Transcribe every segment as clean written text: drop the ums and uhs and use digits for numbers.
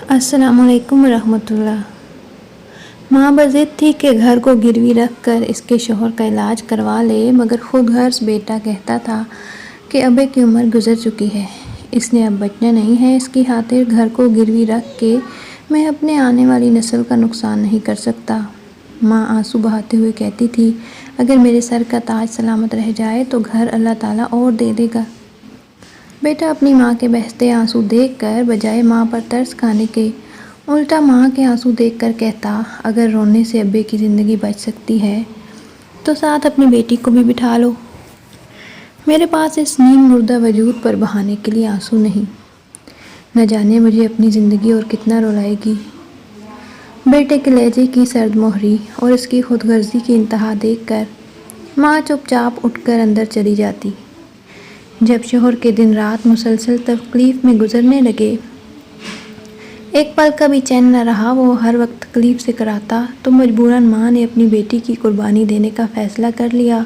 अस्सलाम वालेकुम रहमतुल्लाह। माँ बज़िद थी कि घर को गिरवी रख कर इसके शोहर का इलाज करवा ले, मगर खुद गर्ज बेटा कहता था कि अबे की उम्र गुज़र चुकी है, इसने अब बचना नहीं है। इसकी खातिर घर को गिरवी रख के मैं अपने आने वाली नस्ल का नुकसान नहीं कर सकता। माँ आंसू बहाते हुए कहती थी, अगर मेरे सर का ताज सलामत रह जाए तो घर अल्लाह ताला और दे देगा। बेटा अपनी माँ के बहते आंसू देखकर बजाय माँ पर तरस खाने के उल्टा माँ के आंसू देखकर कहता, अगर रोने से अब्बे की ज़िंदगी बच सकती है तो साथ अपनी बेटी को भी बिठा लो। मेरे पास इस नीम मुर्दा वजूद पर बहाने के लिए आंसू नहीं। न जाने मुझे अपनी ज़िंदगी और कितना रुलाएगी। बेटे के लहजे की सर्द मोहरी और इसकी खुदगर्जी की इंतहा देखकर माँ चुपचाप उठकर अंदर चली जाती। जब शोहर के दिन रात मुसलसल तकलीफ़ में गुजरने लगे, एक पल का भी चैन न रहा, वो हर वक्त तकलीफ़ से कराता, तो मजबूरन माँ ने अपनी बेटी की कुर्बानी देने का फ़ैसला कर लिया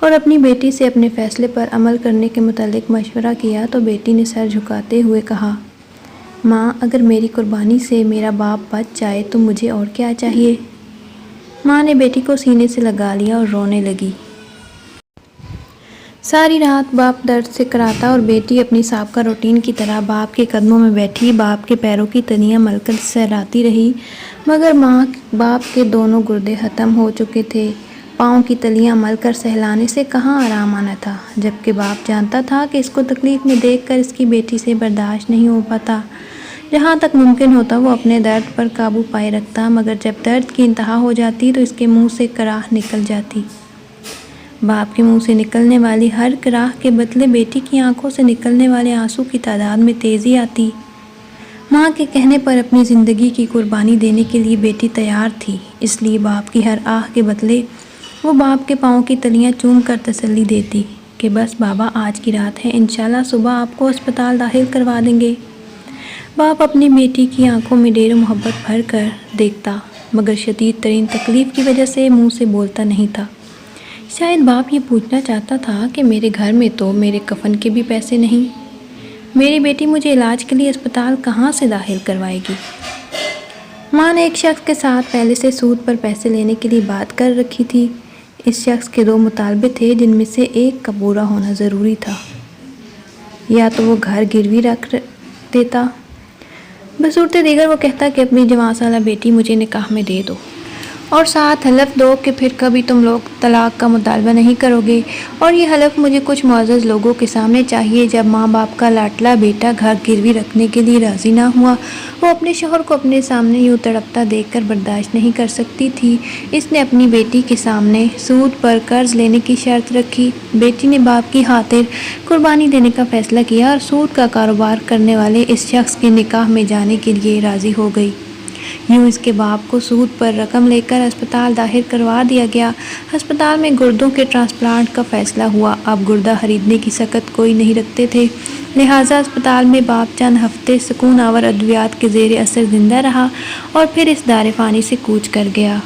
और अपनी बेटी से अपने फ़ैसले पर अमल करने के मुतालिक मशवरा किया। तो बेटी ने सर झुकाते हुए कहा, माँ अगर मेरी कुर्बानी से मेरा बाप बच जाए तो मुझे और क्या चाहिए। माँ ने बेटी को सीने से लगा लिया और रोने लगी। सारी रात बाप दर्द से कराता और बेटी अपनी साबका रूटीन की तरह बाप के कदमों में बैठी बाप के पैरों की तनियाँ मलकर सहलाती रही, मगर माँ बाप के दोनों गुर्दे ख़त्म हो चुके थे। पाँव की तलियाँ मलकर सहलाने से कहाँ आराम आना था, जबकि बाप जानता था कि इसको तकलीफ़ में देखकर इसकी बेटी से बर्दाश्त नहीं हो पाता। जहाँ तक मुमकिन होता वो अपने दर्द पर काबू पाए रखता, मगर जब दर्द की इंतहा हो जाती तो इसके मुँह से कराह निकल जाती। बाप के मुंह से निकलने वाली हर कराह के बदले बेटी की आंखों से निकलने वाले आंसू की तादाद में तेज़ी आती। माँ के कहने पर अपनी ज़िंदगी की कुर्बानी देने के लिए बेटी तैयार थी, इसलिए बाप की हर आह के बदले वो बाप के पाँव की तलियाँ चूम कर तसल्ली देती कि बस बाबा आज की रात है, इंशाल्लाह सुबह आपको अस्पताल दाखिल करवा देंगे। बाप अपनी बेटी की आंखों में ढेर मोहब्बत भर कर देखता, मगर शदीद तरीन तकलीफ़ की वजह से मुँह से बोलता नहीं था। शायद बाप ये पूछना चाहता था कि मेरे घर में तो मेरे कफन के भी पैसे नहीं, मेरी बेटी मुझे इलाज के लिए अस्पताल कहाँ से दाखिल करवाएगी। माँ ने एक शख्स के साथ पहले से सूद पर पैसे लेने के लिए बात कर रखी थी। इस शख्स के दो मुतालबे थे, जिनमें से एक का पूरा होना ज़रूरी था। या तो वो घर गिरवी रख देता, बसूरत दीगर वो कहता कि अपनी जवान साला बेटी मुझे निकाह में दे दो, और साथ हलफ दो कि फिर कभी तुम लोग तलाक का मुतालबा नहीं करोगे। और ये हलफ मुझे कुछ मुअज़्ज़ज़ लोगों के सामने चाहिए। जब माँ बाप का लाडला बेटा घर गिरवी रखने के लिए राज़ी ना हुआ, वो अपने शोहर को अपने सामने यूँ तड़पता देखकर बर्दाश्त नहीं कर सकती थी। इसने अपनी बेटी के सामने सूद पर कर्ज़ लेने की शर्त रखी। बेटी ने बाप की खातिर कुर्बानी देने का फ़ैसला किया और सूद का कारोबार करने वाले इस शख्स के निकाह में जाने के लिए राज़ी हो गई। यूँ इसके बाप को सूद पर रकम लेकर अस्पताल दाखिल करवा दिया गया। अस्पताल में गुर्दों के ट्रांसप्लांट का फ़ैसला हुआ। अब गुर्दा खरीदने की सकत कोई नहीं रखते थे, लिहाजा अस्पताल में बाप चंद हफ्ते सुकून आवर अद्वियात के ज़ेर असर ज़िंदा रहा और फिर इस दारे फ़ानी से कूच कर गया।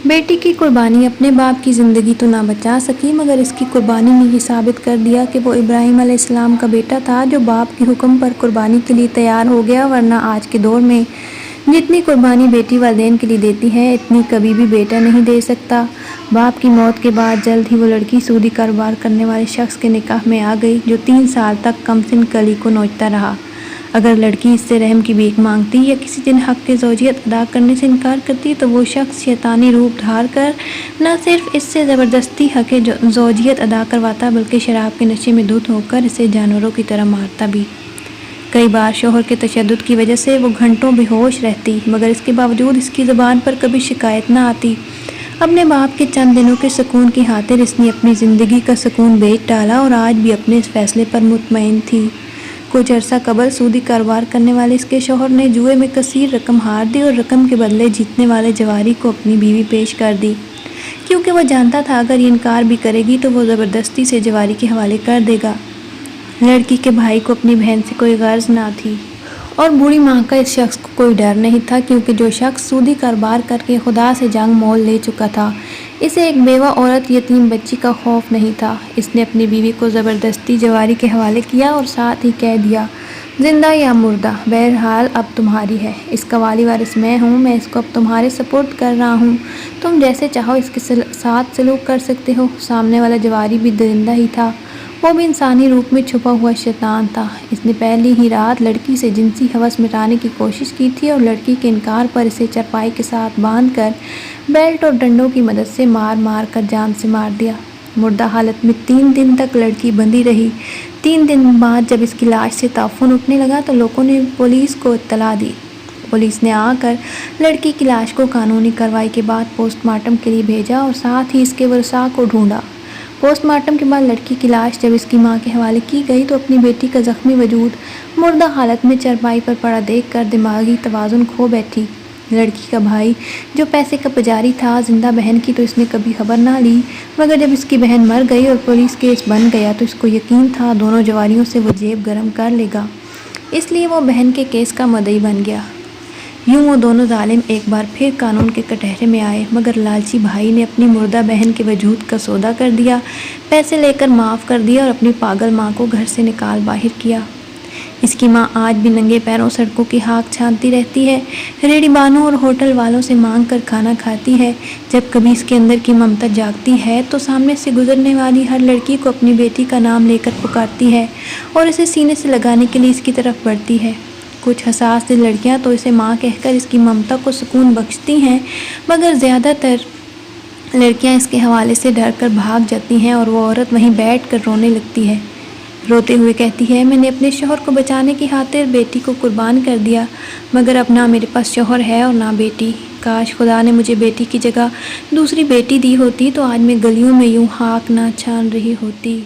बेटी की कुर्बानी अपने बाप की ज़िंदगी तो ना बचा सकी, मगर इसकी कुर्बानी ने ये साबित कर दिया कि वो इब्राहीम अलैहिस्सलाम का बेटा था, जो बाप के हुक्म पर कुर्बानी के लिए तैयार हो गया। वरना आज के दौर में जितनी कुर्बानी बेटी वालिदैन के लिए देती है, इतनी कभी भी बेटा नहीं दे सकता। बाप की मौत के बाद जल्द ही वो लड़की सूदी कारोबार करने वाले शख्स के निकाह में आ गई, जो 3 साल तक कमसिन कली को नोचता रहा। अगर लड़की इससे रहम की भीख मांगती या किसी दिन हक़ के ज़ौजियत अदा करने से इनकार करती, तो वो शख्स शैतानी रूप धार कर न सिर्फ इससे ज़बरदस्ती हक़ ज़ौजियत अदा करवाता, बल्कि शराब के नशे में धुत होकर इसे जानवरों की तरह मारता भी। कई बार शोहर के तशद्दुद की वजह से वो घंटों बेहोश रहती, मगर इसके बावजूद इसकी ज़बान पर कभी शिकायत ना आती। अपने बाप के चंद दिनों के सुकून की खातिर इसने अपनी ज़िंदगी का सुकून बेच डाला और आज भी अपने इस फैसले पर मुतमईन थी। कुछ अरसा कबल सूदी कारोबार करने वाले इसके शोहर ने जुए में कसीर रकम हार दी और रकम के बदले जीतने वाले जवारी को अपनी बीवी पेश कर दी, क्योंकि वह जानता था अगर ये इनकार भी करेगी तो वो ज़बरदस्ती से जवारी के हवाले कर देगा। लड़की के भाई को अपनी बहन से कोई गर्ज ना थी और बूढ़ी माँ का इस शख्स को कोई डर नहीं था, क्योंकि जो शख्स सूदी कारोबार करके खुदा से जंग मोल ले चुका था, इसे एक बेवा औरत यतीम बच्ची का खौफ नहीं था। इसने अपनी बीवी को ज़बरदस्ती जवारी के हवाले किया और साथ ही कह दिया, زندہ یا مردہ، بہرحال اب تمہاری ہے، اس کا والی وارث میں ہوں، میں اس کو اب تمہارے سپرد کر رہا ہوں، تم جیسے چاہو اس کے ساتھ سلوک کر سکتے ہو۔ سامنے والا جواری بھی درندہ ہی تھا، وہ بھی انسانی روپ میں چھپا ہوا شیطان تھا۔ اس نے پہلی ہی رات لڑکی سے جنسی ہوس مٹانے کی کوشش کی تھی اور لڑکی کے انکار پر اسے چارپائی کے ساتھ باندھ کر بیلٹ اور ڈنڈوں کی مدد سے مار مار کر جان سے مار دیا۔ مردہ حالت میں 3 دن تک لڑکی بندھی رہی۔ 3 دن بعد جب اس کی لاش سے تعفن اٹھنے لگا تو لوگوں نے پولیس کو اطلاع دی۔ پولیس نے آ کر لڑکی کی لاش کو قانونی کارروائی کے بعد پوسٹ مارٹم کے لیے بھیجا اور ساتھ ہی اس کے ورثاء کو ڈھونڈا۔ پوسٹ مارٹم کے بعد لڑکی کی لاش جب اس کی ماں کے حوالے کی گئی تو اپنی بیٹی کا زخمی وجود مردہ حالت میں چارپائی پر پڑا دیکھ کر دماغی توازن کھو بیٹھی۔ لڑکی کا بھائی جو پیسے کا پجاری تھا، زندہ بہن کی تو اس نے کبھی خبر نہ لی، مگر جب اس کی بہن مر گئی اور پولیس کیس بن گیا تو اس کو یقین تھا دونوں جواریوں سے وہ جیب گرم کر لے گا، اس لیے وہ بہن کے کیس کا مدعی بن گیا۔ یوں وہ دونوں ظالم ایک بار پھر قانون کے کٹہرے میں آئے، مگر لالچی بھائی نے اپنی مردہ بہن کے وجود کا سودا کر دیا، پیسے لے کر معاف کر دیا اور اپنی پاگل ماں کو گھر سے نکال باہر کیا۔ اس کی ماں آج بھی ننگے پیروں سڑکوں کی ہاک چھانتی رہتی ہے، ریڑھی بانوں اور ہوٹل والوں سے مانگ کر کھانا کھاتی ہے۔ جب کبھی اس کے اندر کی ممتا جاگتی ہے تو سامنے سے گزرنے والی ہر لڑکی کو اپنی بیٹی کا نام لے کر پکارتی ہے اور اسے سینے سے لگانے کے لیے اس کی طرف بڑھتی ہے۔ کچھ حساس دل لڑکیاں تو اسے ماں کہہ کر اس کی ممتا کو سکون بخشتی ہیں، مگر زیادہ تر لڑکیاں اس کے حوالے سے ڈر کر بھاگ جاتی ہیں اور وہ عورت وہیں بیٹھ کر رونے لگتی ہے۔ روتے ہوئے کہتی ہے، میں نے اپنے شوہر کو بچانے کی خاطر بیٹی کو قربان کر دیا، مگر اب نہ میرے پاس شوہر ہے اور نہ بیٹی۔ کاش خدا نے مجھے بیٹی کی جگہ دوسری بیٹی دی ہوتی تو آج میں گلیوں میں یوں ہاک نہ چھان رہی ہوتی۔